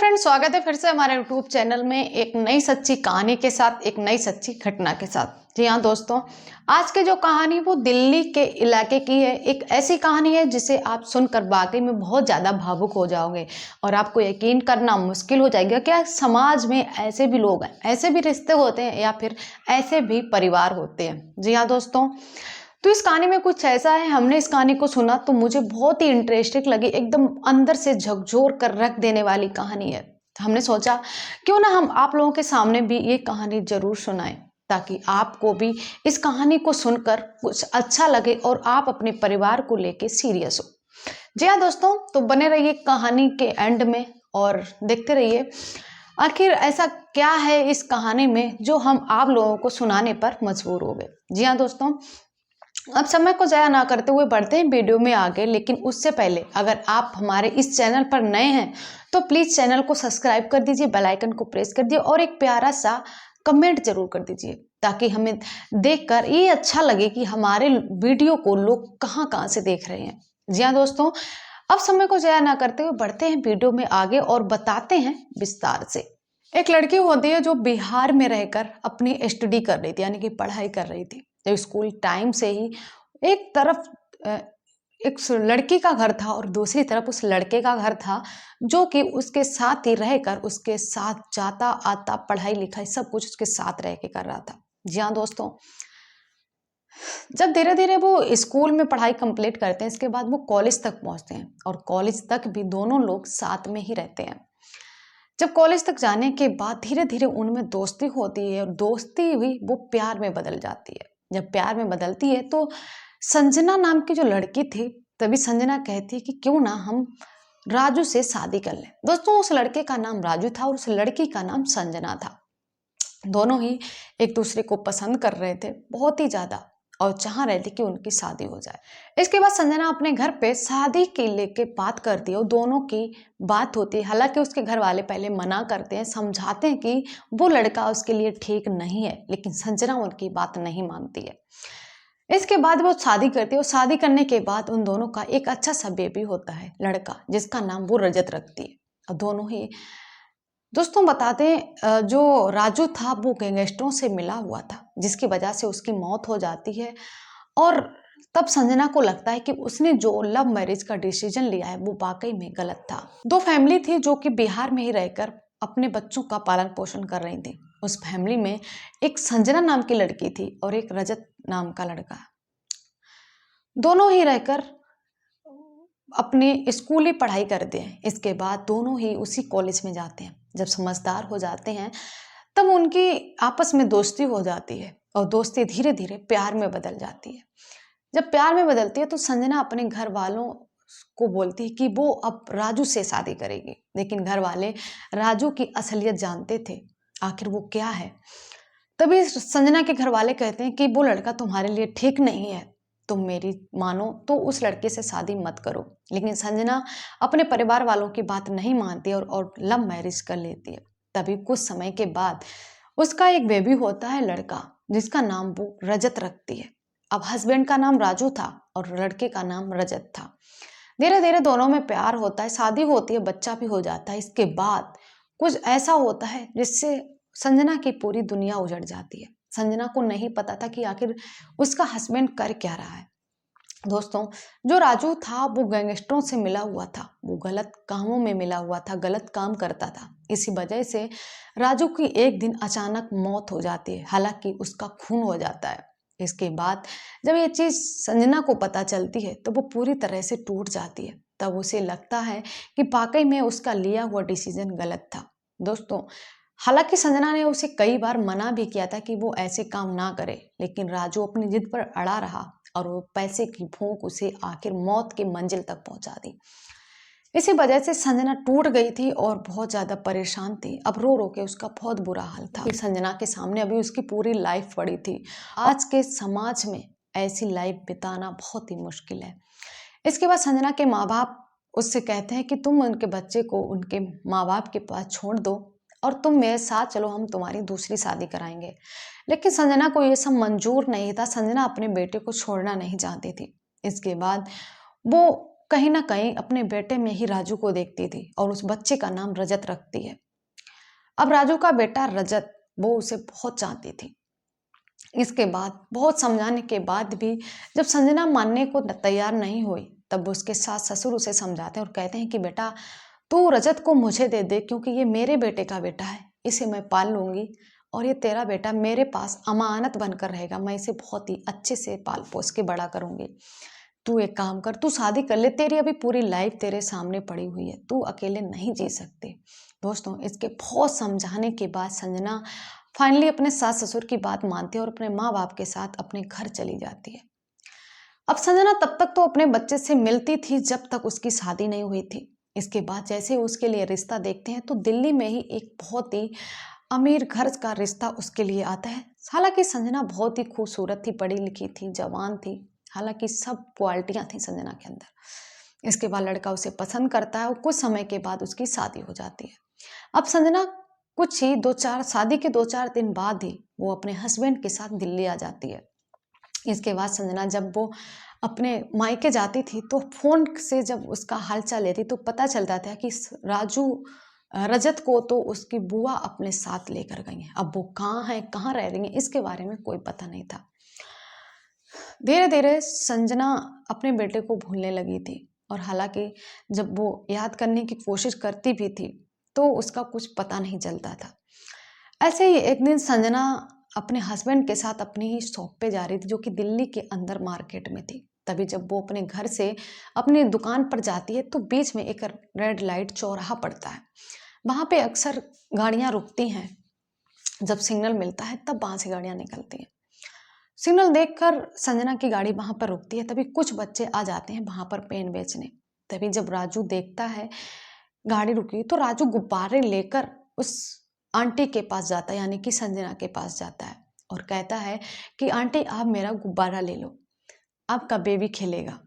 Friends, स्वागत है फिर से हमारे यूट्यूब चैनल में एक नई सच्ची कहानी के साथ, एक नई सच्ची घटना के साथ। जी हाँ दोस्तों, आज की जो कहानी वो दिल्ली के इलाके की है। एक ऐसी कहानी है जिसे आप सुनकर वाकई में बहुत ज़्यादा भावुक हो जाओगे और आपको यकीन करना मुश्किल हो जाएगा क्या समाज में ऐसे भी लोग हैं, ऐसे भी रिश्ते होते हैं या फिर ऐसे भी परिवार होते हैं। जी हाँ दोस्तों, तो इस कहानी में कुछ ऐसा है, हमने इस कहानी को सुना तो मुझे बहुत ही इंटरेस्टिंग लगी, एकदम अंदर से झकझोर कर रख देने वाली कहानी है। तो हमने सोचा क्यों ना हम आप लोगों के सामने भी ये कहानी जरूर सुनाएं, ताकि आपको भी इस कहानी को सुनकर कुछ अच्छा लगे और आप अपने परिवार को लेके सीरियस हो। जी हाँ दोस्तों, तो बने रहिए कहानी के एंड में और देखते रहिए आखिर ऐसा क्या है इस कहानी में जो हम आप लोगों को सुनाने पर मजबूर हो गए। जी हाँ दोस्तों, अब समय को ज़ाया ना करते हुए बढ़ते हैं वीडियो में आगे, लेकिन उससे पहले अगर आप हमारे इस चैनल पर नए हैं तो प्लीज़ चैनल को सब्सक्राइब कर दीजिए, बेल आइकन को प्रेस कर दीजिए और एक प्यारा सा कमेंट जरूर कर दीजिए, ताकि हमें देखकर ये अच्छा लगे कि हमारे वीडियो को लोग कहाँ कहाँ से देख रहे हैं। जी हाँ दोस्तों, अब समय को ज़ाया ना करते हुए बढ़ते हैं वीडियो में आगे और बताते हैं विस्तार से। एक लड़की होती है जो बिहार में रहकर अपनी स्टडी कर रही थी, यानी कि पढ़ाई कर रही थी। जब स्कूल टाइम से ही एक तरफ अ, एक लड़की का घर था और दूसरी तरफ उस लड़के का घर था, जो कि उसके साथ ही रहकर उसके साथ जाता आता पढ़ाई लिखाई सब कुछ उसके साथ रह के कर रहा था। जी हाँ दोस्तों, जब धीरे धीरे वो स्कूल में पढ़ाई कंप्लीट करते हैं, इसके बाद वो कॉलेज तक पहुंचते हैं और कॉलेज तक भी दोनों लोग साथ में ही रहते हैं। जब कॉलेज तक जाने के बाद धीरे धीरे उनमें दोस्ती होती है और दोस्ती हुई वो प्यार में बदल जाती है। जब प्यार में बदलती है तो संजना नाम की जो लड़की थी, तभी संजना कहती है कि क्यों ना हम राजू से शादी कर लें। दोस्तों, उस लड़के का नाम राजू था और उस लड़की का नाम संजना था। दोनों ही एक दूसरे को पसंद कर रहे थे बहुत ही ज्यादा और चाह रहे थे कि उनकी शादी हो जाए। इसके बाद संजना अपने घर पे शादी के लेके बात करती है और दोनों की बात होती है। हालांकि उसके घर वाले पहले मना करते हैं, समझाते हैं कि वो लड़का उसके लिए ठीक नहीं है, लेकिन संजना उनकी बात नहीं मानती है। इसके बाद वो शादी करती है और शादी करने के बाद उन दोनों का एक अच्छा सा बेबी होता है, लड़का, जिसका नाम वो रजत रखती है। और दोनों ही दोस्तों बता दें, जो राजू था वो गैंगस्टरों से मिला हुआ था, जिसकी वजह से उसकी मौत हो जाती है। और तब संजना को लगता है कि उसने जो लव मैरिज का डिसीजन लिया है वो वाकई में गलत था। दो फैमिली थी जो कि बिहार में ही रहकर अपने बच्चों का पालन पोषण कर रही थी। उस फैमिली में एक संजना नाम की लड़की थी और एक रजत नाम का लड़का। दोनों ही रहकर अपनी स्कूली पढ़ाई करते हैं। इसके बाद दोनों ही उसी कॉलेज में जाते हैं। जब समझदार हो जाते हैं तब उनकी आपस में दोस्ती हो जाती है और दोस्ती धीरे धीरे प्यार में बदल जाती है। जब प्यार में बदलती है तो संजना अपने घर वालों को बोलती है कि वो अब राजू से शादी करेगी, लेकिन घर वाले राजू की असलियत जानते थे, आखिर वो क्या है। तभी संजना के घर वाले कहते हैं कि वो लड़का तुम्हारे लिए ठीक नहीं है, तुम मेरी मानो तो उस लड़के से शादी मत करो। लेकिन संजना अपने परिवार वालों की बात नहीं मानती और लव मैरिज कर लेती है। तभी कुछ समय के बाद उसका एक बेबी होता है, लड़का, जिसका नाम वो रजत रखती है। अब हस्बैंड का नाम राजू था और लड़के का नाम रजत था। धीरे धीरे दोनों में प्यार होता है, शादी होती है, बच्चा भी हो जाता है। इसके बाद कुछ ऐसा होता है जिससे संजना की पूरी दुनिया उजड़ जाती है। संजना को नहीं पता था कि आखिर उसका हस्बैंड कर क्या रहा है। दोस्तों, जो राजू था वो गैंगस्टरों से मिला हुआ था, वो गलत कामों में मिला हुआ था, गलत काम करता था। इसी वजह से राजू की एक दिन अचानक मौत हो जाती है, हालांकि उसका खून हो जाता है। इसके बाद जब ये चीज संजना को पता चलती है तो वो पूरी तरह से टूट जाती है। तब उसे लगता है कि वाकई में उसका लिया हुआ डिसीजन गलत था। दोस्तों, हालांकि संजना ने उसे कई बार मना भी किया था कि वो ऐसे काम ना करे, लेकिन राजू अपनी जिद पर अड़ा रहा और वो पैसे की भूख उसे आखिर मौत की मंजिल तक पहुंचा दी। इसी वजह से संजना टूट गई थी और बहुत ज्यादा परेशान थी। अब रो रो के उसका बहुत बुरा हाल था। संजना के सामने अभी उसकी पूरी लाइफ पड़ी थी। आज के समाज में ऐसी लाइफ बिताना बहुत ही मुश्किल है। इसके बाद संजना के माँ बाप उससे कहते हैं कि तुम उनके बच्चे को उनके माँ बाप के पास छोड़ दो और तुम मेरे साथ चलो, हम तुम्हारी दूसरी शादी कराएंगे। लेकिन संजना को ये सब मंजूर नहीं था। संजना अपने बेटे को छोड़ना नहीं चाहती थी। इसके बाद वो कहीं ना कहीं अपने बेटे में ही राजू को देखती थी और उस बच्चे का नाम रजत रखती है। अब राजू का बेटा रजत, वो उसे बहुत चाहती थी। इसके बाद बहुत समझाने के बाद भी जब संजना मानने को तैयार नहीं हुई, तब उसके सास ससुर उसे समझाते हैं और कहते हैं कि बेटा तू रजत को मुझे दे दे, क्योंकि ये मेरे बेटे का बेटा है, इसे मैं पाल लूंगी और ये तेरा बेटा मेरे पास अमानत बनकर रहेगा। मैं इसे बहुत ही अच्छे से पाल पोस के बड़ा करूंगी। तू एक काम कर, तू शादी कर ले, तेरी अभी पूरी लाइफ तेरे सामने पड़ी हुई है, तू अकेले नहीं जी सकती। दोस्तों, इसके बहुत समझाने के बाद संजना फाइनली अपने सास ससुर की बात मानती है और अपने माँ बाप के साथ अपने घर चली जाती है। अब संजना तब तक तो अपने बच्चे से मिलती थी जब तक उसकी शादी नहीं हुई थी। इसके बाद जैसे ही उसके लिए रिश्ता देखते हैं तो दिल्ली में ही एक बहुत ही अमीर घर का रिश्ता उसके लिए आता है। हालांकि संजना बहुत ही खूबसूरत थी, पढ़ी लिखी थी, जवान थी, हालांकि सब क्वालिटियां थी संजना के अंदर। इसके बाद लड़का उसे पसंद करता है और कुछ समय के बाद उसकी शादी हो जाती है। अब संजना कुछ ही शादी के 2-4 दिन बाद ही वो अपने हस्बैंड के साथ दिल्ली आ जाती है। इसके बाद संजना जब वो अपने मायके जाती थी तो फोन से जब उसका हालचाल लेती तो पता चलता था कि रजत को तो उसकी बुआ अपने साथ लेकर गई है। अब वो कहाँ है, कहाँ रह रही है, इसके बारे में कोई पता नहीं था। धीरे धीरे संजना अपने बेटे को भूलने लगी थी और हालांकि जब वो याद करने की कोशिश करती भी थी तो उसका कुछ पता नहीं चलता था। ऐसे ही एक दिन संजना अपने हस्बैंड के साथ अपनी ही शॉप पे जा रही थी, जो कि दिल्ली के अंदर मार्केट में थी। तभी जब वो अपने घर से अपनी दुकान पर जाती है तो बीच में एक रेड लाइट चौराहा पड़ता है। वहां पे अक्सर गाड़ियां रुकती हैं, जब सिग्नल मिलता है तब वहां से गाड़ियां निकलती हैं। सिग्नल देखकर संजना की गाड़ी वहां पर रुकती है, तभी कुछ बच्चे आ जाते हैं वहां पर पेन बेचने। तभी जब राजू देखता है गाड़ी रुकी तो राजू गुब्बारे लेकर उस आंटी के पास जाता है, यानी कि संजना के पास जाता है और कहता है कि आंटी आप मेरा गुब्बारा ले लो, आपका बेबी खेलेगा।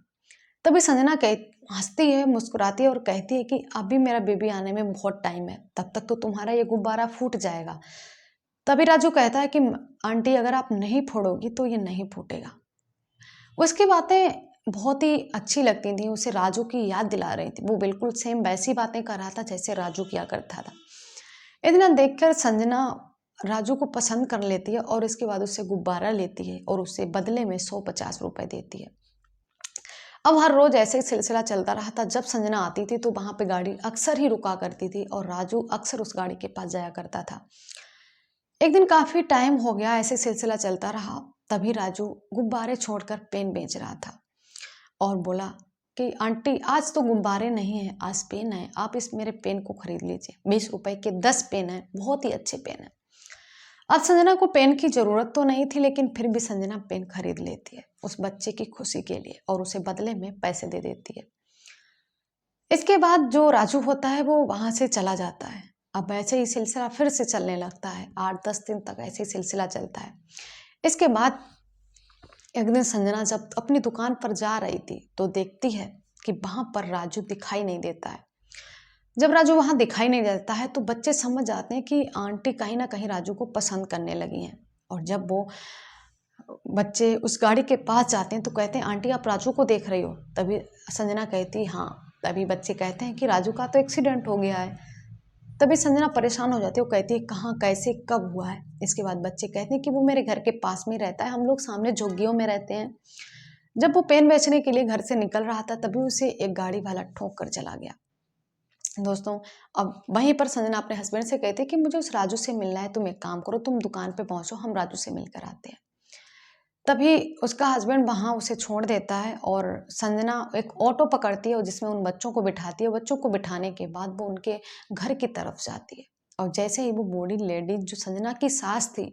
तभी संजना कह हंसती है, मुस्कुराती है और कहती है कि अभी मेरा बेबी आने में बहुत टाइम है, तब तक तो तुम्हारा ये गुब्बारा फूट जाएगा। तभी राजू कहता है कि आंटी अगर आप नहीं फोड़ोगी तो ये नहीं फूटेगा। उसकी बातें बहुत ही अच्छी लगती थी, उसे राजू की याद दिला रही थी। वो बिल्कुल सेम वैसी बातें कर रहा था जैसे राजू किया करता था। इतना देखकर संजना राजू को पसंद कर लेती है और इसके बाद उससे गुब्बारा लेती है और उससे बदले में 150 रुपए देती है। अब हर रोज ऐसे ही सिलसिला चलता रहा था। जब संजना आती थी तो वहां पे गाड़ी अक्सर ही रुका करती थी और राजू अक्सर उस गाड़ी के पास जाया करता था। एक दिन काफी टाइम हो गया, ऐसे सिलसिला चलता रहा। तभी राजू गुब्बारे छोड़कर पेन बेच रहा था और बोला कि आंटी आज तो गुब्बारे नहीं है, आज पेन है, आप इस मेरे पेन को खरीद लीजिए। 20 रुपए के 10 पेन है, बहुत ही अच्छे पेन है। अब संजना को पेन की जरूरत तो नहीं थी, लेकिन फिर भी संजना पेन खरीद लेती है उस बच्चे की खुशी के लिए और उसे बदले में पैसे दे देती है। इसके बाद जो राजू होता है वो वहां से चला जाता है। अब ऐसे ही सिलसिला फिर से चलने लगता है, 8-10 दिन तक ऐसे ही सिलसिला चलता है। इसके बाद एक दिन संजना जब अपनी दुकान पर जा रही थी तो देखती है कि वहां पर राजू दिखाई नहीं देता है। जब राजू वहां दिखाई नहीं देता है तो बच्चे समझ जाते हैं कि आंटी कहीं ना कहीं राजू को पसंद करने लगी हैं। और जब वो बच्चे उस गाड़ी के पास जाते हैं तो कहते हैं आंटी आप राजू को देख रही हो। तभी संजना कहती हाँ। तभी बच्चे कहते हैं कि राजू का तो एक्सीडेंट हो गया है। तभी संजना परेशान हो जाती है, वो कहती है कहाँ, कैसे, कब हुआ है। इसके बाद बच्चे कहते हैं कि वो मेरे घर के पास में रहता है, हम लोग सामने झुग्गियों में रहते हैं। जब वो पेन बेचने के लिए घर से निकल रहा था तभी उसे एक गाड़ी वाला ठोक कर चला गया। दोस्तों, अब वहीं पर संजना अपने हस्बैंड से कहती है कि मुझे उस राजू से मिलना है, तुम एक काम करो, तुम दुकान पे पहुंचो, हम राजू से मिलकर आते हैं। तभी उसका हस्बैंड वहां उसे छोड़ देता है और संजना एक ऑटो पकड़ती है और जिसमें उन बच्चों को बिठाती है। बच्चों को बिठाने के बाद वो उनके घर की तरफ जाती है और जैसे ही वो बूढ़ी लेडी जो संजना की सास थी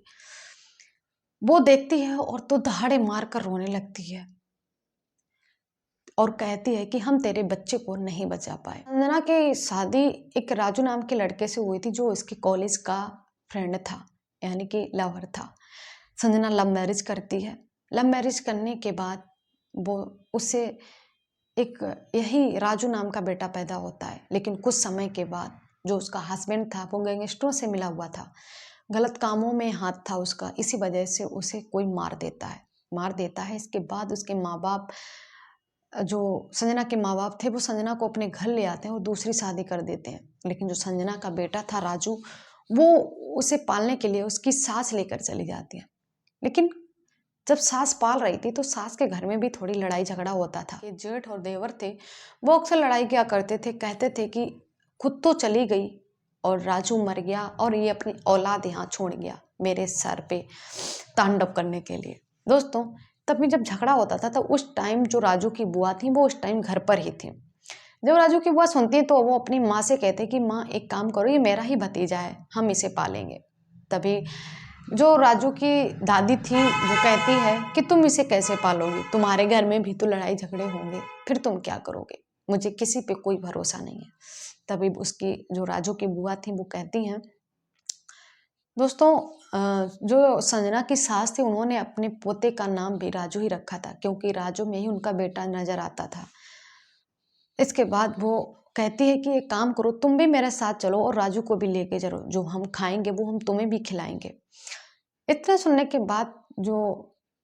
वो देखती है और तो दहाड़े मार कर रोने लगती है और कहती है कि हम तेरे बच्चे को नहीं बचा पाए। संजना की शादी एक राजू नाम के लड़के से हुई थी जो इसके कॉलेज का फ्रेंड था, यानी कि लवर था। संजना लव मैरिज करती है। लव मैरिज करने के बाद वो उससे एक यही राजू नाम का बेटा पैदा होता है। लेकिन कुछ समय के बाद जो उसका हस्बैंड था वो गैंगस्टरों से मिला हुआ था, गलत कामों में हाथ था उसका, इसी वजह से उसे कोई मार देता है। इसके बाद उसके माँ बाप जो संजना के माँ बाप थे वो संजना को अपने घर ले आते हैं और दूसरी शादी कर देते हैं। लेकिन जो संजना का बेटा था राजू, वो उसे पालने के लिए उसकी सास लेकर चली जाती है। लेकिन जब सास पाल रही थी तो सास के घर में भी थोड़ी लड़ाई झगड़ा होता था। ये जेठ और देवर थे, वो अक्सर लड़ाई किया करते थे। कहते थे कि खुद तो चली गई और राजू मर गया और ये अपनी औलाद यहाँ छोड़ गया मेरे सर पे तांडव करने के लिए। दोस्तों, तब भी जब झगड़ा होता था तो उस टाइम जो राजू की बुआ थी वो उस टाइम घर पर ही थी। जब राजू की बुआ सुनती तो वो अपनी माँ से कहते कि माँ एक काम करो, ये मेरा ही भतीजा है, हम इसे पालेंगे। तभी जो राजू की दादी थी वो कहती है कि तुम इसे कैसे पालोगी, तुम्हारे घर में भी तो लड़ाई झगड़े होंगे, फिर तुम क्या करोगे, मुझे किसी पे कोई भरोसा नहीं है। तभी उसकी जो राजू की बुआ थी वो कहती हैं। दोस्तों, जो संजना की सास थी उन्होंने अपने पोते का नाम भी राजू ही रखा था, क्योंकि राजू में ही उनका बेटा नजर आता था। इसके बाद वो कहती है कि एक काम करो, तुम भी मेरे साथ चलो और राजू को भी लेके चलो, जो हम खाएंगे वो हम तुम्हें भी खिलाएंगे। इतना सुनने के बाद जो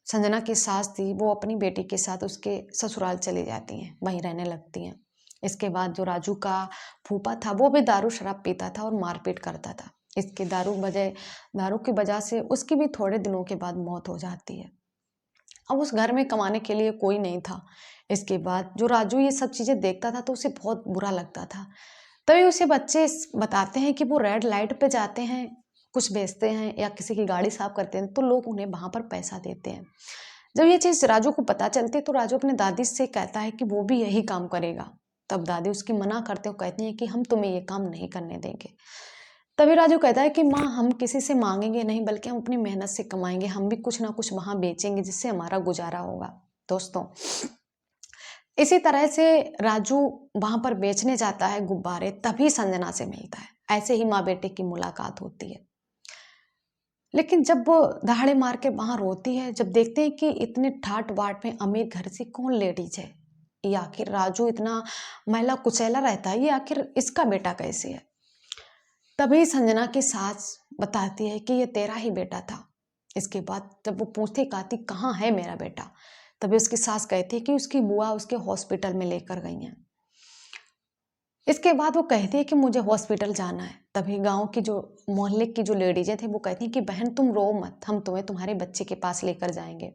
संजना की सास थी वो अपनी बेटी के साथ उसके ससुराल चली जाती हैं, वहीं रहने लगती हैं। इसके बाद जो राजू का फूफा था वो भी दारू शराब पीता था और मारपीट करता था। इसके दारू की वजह से उसकी भी थोड़े दिनों के बाद मौत हो जाती है। अब उस घर में कमाने के लिए कोई नहीं था। इसके बाद जो राजू ये सब चीज़ें देखता था तो उसे बहुत बुरा लगता था। तभी उसे बच्चे बताते हैं कि वो रेड लाइट पे जाते हैं, कुछ बेचते हैं या किसी की गाड़ी साफ करते हैं तो लोग उन्हें वहाँ पर पैसा देते हैं। जब ये चीज़ राजू को पता चलती है तो राजू अपने दादी से कहता है कि वो भी यही काम करेगा। तब दादी उसकी मना करते हो, कहती हैं कि हम तुम्हें ये काम नहीं करने देंगे। तभी राजू कहता है कि माँ, हम किसी से मांगेंगे नहीं बल्कि हम अपनी मेहनत से कमाएंगे, हम भी कुछ ना कुछ वहाँ बेचेंगे जिससे हमारा गुजारा होगा। दोस्तों, इसी तरह से राजू वहां पर बेचने जाता है गुब्बारे, तभी संजना से मिलता है। ऐसे ही माँ बेटे की मुलाकात होती है। लेकिन जब वो दहाड़े मार के वहां रोती है, जब देखते हैं कि इतने ठाट बाट में अमीर घर से कौन लेडीज है, ये आखिर राजू इतना मैला कुचैला रहता है, ये आखिर इसका बेटा कैसे है। तभी संजना की सास बताती है कि ये तेरा ही बेटा था। इसके बाद जब वो पूछती कहती कहाँ है मेरा बेटा, तभी उसकी सास कहती है कि उसकी बुआ उसके हॉस्पिटल में लेकर गई हैं। इसके बाद वो कहती है कि मुझे हॉस्पिटल जाना है। तभी गांव की जो मोहल्ले की जो लेडीजें थे वो कहती हैं कि बहन तुम रो मत, हम तुम्हें तुम्हारे बच्चे के पास लेकर जाएंगे।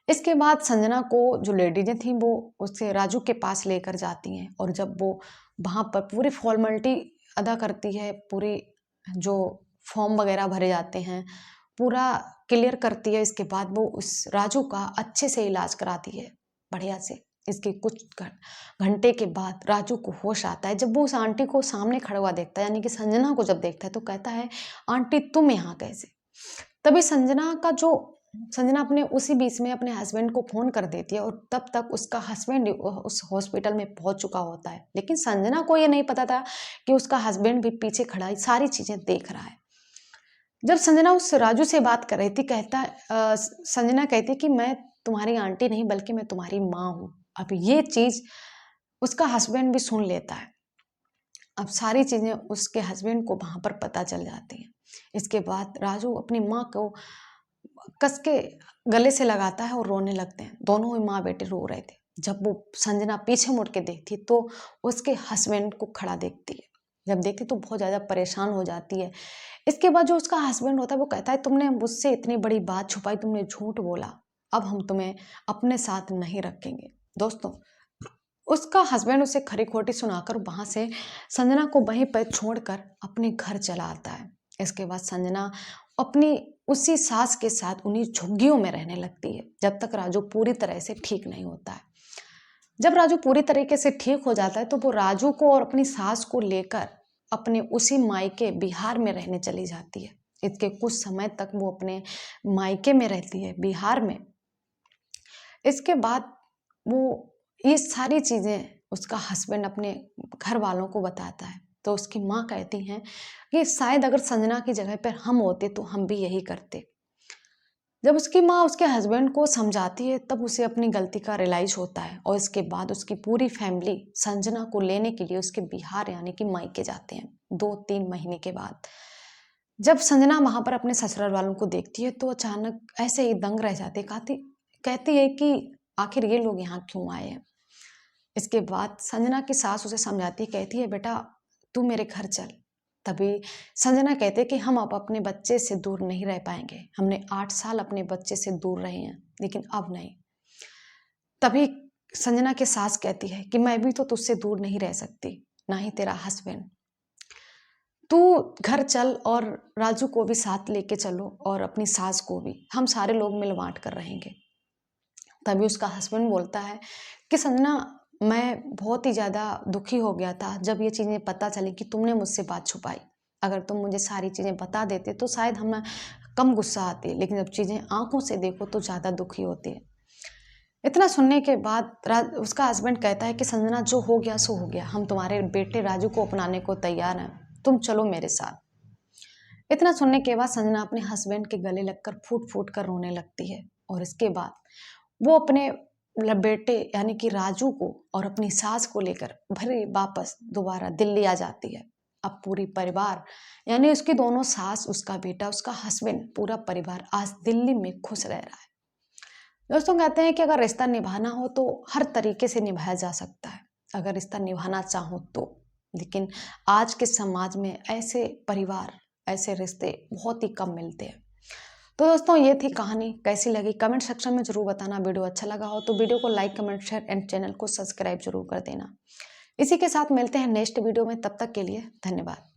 इसके बाद संजना को जो लेडीजें थी वो उससे राजू के पास लेकर जाती हैं और जब वो वहाँ पर पूरी फॉर्मेलिटी अदा करती है, पूरी जो फॉर्म वगैरह भरे जाते हैं पूरा क्लियर करती है, इसके बाद वो उस राजू का अच्छे से इलाज कराती है, बढ़िया से। इसके कुछ घंटे के बाद राजू को होश आता है। जब वो उस आंटी को सामने खड़ा हुआ देखता है, यानी कि संजना को जब देखता है तो कहता है आंटी तुम यहाँ कैसे। तभी संजना अपने उसी बीच में अपने हस्बैंड को फोन कर देती है और तब तक उसका हस्बैंड उस हॉस्पिटल में पहुंच चुका होता है। लेकिन संजना को ये नहीं पता था कि उसका हस्बैंड भी पीछे खड़ा है, सारी चीजें देख रहा है। जब संजना उस राजू से बात कर रही थी, संजना कहती कि मैं तुम्हारी आंटी नहीं बल्कि मैं तुम्हारी माँ हूँ। अब ये चीज उसका हस्बैंड भी सुन लेता है। अब सारी चीजें उसके हस्बैंड को वहां पर पता चल जाती हैं। इसके बाद राजू अपनी माँ को कस के गले से लगाता है और रोने लगते हैं। दोनों ही माँ बेटे रो रहे थे। जब वो संजना पीछे मुड़ के देखती तो उसके हस्बैंड को खड़ा देखती है। जब देखती तो बहुत ज्यादा परेशान हो जाती है। इसके बाद जो उसका हस्बैंड होता है वो कहता है तुमने मुझसे इतनी बड़ी बात छुपाई, तुमने झूठ बोला, अब हम तुम्हें अपने साथ नहीं रखेंगे। दोस्तों, उसका हस्बैंड उसे खरी खोटी सुनाकर वहां से संजना को वहीं पर छोड़कर अपने घर चला आता है। इसके बाद संजना अपनी उसी सास के साथ उन्हीं झुग्गियों में रहने लगती है जब तक राजू पूरी तरह से ठीक नहीं होता है। जब राजू पूरी तरीके से ठीक हो जाता है तो वो राजू को और अपनी सास को लेकर अपने उसी मायके बिहार में रहने चली जाती है। इसके कुछ समय तक वो अपने मायके में रहती है बिहार में। इसके बाद वो ये सारी चीजें उसका हस्बैंड अपने घर वालों को बताता है तो उसकी माँ कहती हैं कि शायद अगर संजना की जगह पर हम होते तो हम भी यही करते। जब उसकी माँ उसके हस्बैंड को समझाती है तब उसे अपनी गलती का रियलाइज होता है और इसके बाद उसकी पूरी फैमिली संजना को लेने के लिए उसके बिहार यानी कि मायके जाते हैं 2-3 महीने के बाद। जब संजना वहां पर अपने ससुराल वालों को देखती है तो अचानक ऐसे ही दंग रह जाती है। कहती है कि आखिर ये लोग यहाँ क्यों आए हैं। इसके बाद संजना की सास उसे समझाती, कहती है बेटा तू मेरे घर चल। तभी संजना कहते कि हम अब अपने बच्चे से दूर नहीं रह पाएंगे, हमने 8 साल अपने बच्चे से दूर रहे हैं लेकिन अब नहीं। तभी संजना की सास कहती है कि मैं भी तो तुझसे दूर नहीं रह सकती, ना ही तेरा हस्बैंड। तू घर चल और राजू को भी साथ लेके चलो और अपनी सास को भी, हम सारे लोग मिल बांट कर रहेंगे। तभी उसका हस्बैंड बोलता है कि संजना मैं बहुत ही ज़्यादा दुखी हो गया था जब ये चीज़ें पता चली कि तुमने मुझसे बात छुपाई। अगर तुम मुझे सारी चीज़ें बता देते तो शायद हमें कम गुस्सा आती, लेकिन जब चीज़ें आंखों से देखो तो ज़्यादा दुखी होती है। इतना सुनने के बाद उसका हस्बैंड कहता है कि संजना जो हो गया सो हो गया, हम तुम्हारे बेटे राजू को अपनाने को तैयार हैं, तुम चलो मेरे साथ। इतना सुनने के बाद संजना अपने हस्बैंड के गले लगकर फूट फूट कर रोने लगती है और इसके बाद वो अपने बेटे यानी कि राजू को और अपनी सास को लेकर भरे वापस दोबारा दिल्ली आ जाती है। अब पूरी परिवार यानी उसकी दोनों सास, उसका बेटा, उसका हस्बैंड, पूरा परिवार आज दिल्ली में खुश रह रहा है। दोस्तों कहते हैं कि अगर रिश्ता निभाना हो तो हर तरीके से निभाया जा सकता है, अगर रिश्ता निभाना चाहो तो। लेकिन आज के समाज में ऐसे परिवार, ऐसे रिश्ते बहुत ही कम मिलते हैं। तो दोस्तों ये थी कहानी, कैसी लगी कमेंट सेक्शन में जरूर बताना। वीडियो अच्छा लगा हो तो वीडियो को like, comment, share and channel को सब्सक्राइब जरूर कर देना। इसी के साथ मिलते हैं नेक्स्ट वीडियो में, तब तक के लिए धन्यवाद।